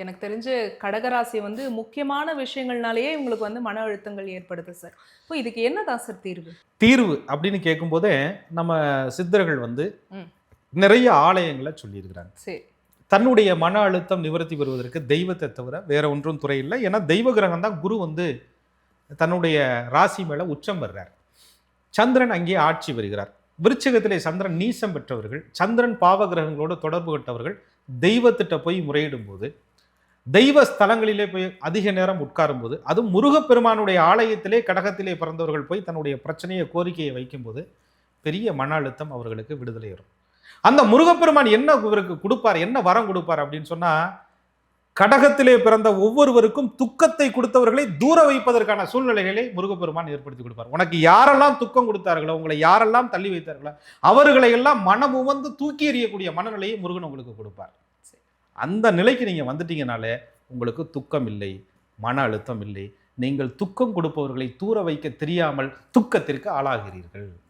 எனக்கு தெரிஞ்சு கடகராசி வந்து முக்கியமான விஷயங்கள்னாலேயே உங்களுக்கு வந்து மன அழுத்தங்கள் ஏற்படுது சார். இப்போ இதுக்கு என்னதான் சார் தீர்வு? தீர்வு அப்படின்னு கேட்கும்போதே நம்ம சித்தர்கள் வந்து ம். நிறைய ஆலயங்களை சொல்லியிருக்கிறாங்க. சரி. தன்னுடைய மன அழுத்தம் நிவர்த்தி பெறுவதற்கு தெய்வத்தை தவிர வேற ஒன்றும் துறை இல்லை. ஏன்னா தெய்வ கிரகம் தான் குரு வந்து தன்னுடைய ராசி மேல உச்சம் பெறுறார். சந்திரன் அங்கே ஆட்சி வருகிறார். விருச்சிகத்திலே சந்திரன் நீசம் பெற்றவர்கள், சந்திரன் பாவ கிரகங்களோடு தொடர்பு கொண்டவர்கள் தெய்வத்திட்ட போய் முறையிடும் போது, தெய்வ ஸ்தலங்களிலே போய் அதிக நேரம் உட்காரும் போது, அதுவும் முருகப்பெருமானுடைய ஆலயத்திலே கடகத்திலே பிறந்தவர்கள் போய் தன்னுடைய பிரச்சனையை கோரிக்கையை வைக்கும்போது பெரிய மன அழுத்தம் அவர்களுக்கு விடுதலை வரும். அந்த முருகப்பெருமான் என்ன இவருக்கு கொடுப்பார், என்ன வரம் கொடுப்பார் அப்படின்னு சொன்னா, கடகத்திலே பிறந்த ஒவ்வொருவருக்கும் துக்கத்தை கொடுத்தவர்களை தூர வைப்பதற்கான சூழ்நிலைகளை முருகப்பெருமான் ஏற்படுத்தி கொடுப்பார். உனக்கு யாரெல்லாம் துக்கம் கொடுத்தார்களோ, உங்களை யாரெல்லாம் தள்ளி வைத்தார்களோ, அவர்களை எல்லாம் மனம் உவந்து தூக்கி எறியக்கூடிய மனநிலையை முருகன் உங்களுக்கு கொடுப்பார். அந்த நிலைக்கு நீங்க வந்துட்டீங்கனாலே உங்களுக்கு துக்கம் இல்லை, மன அழுத்தம் இல்லை. நீங்கள் துக்கம் கொடுப்பவர்களை தூர வைக்க தெரியாமல் துக்கத்திற்கு ஆளாகிறீர்கள்.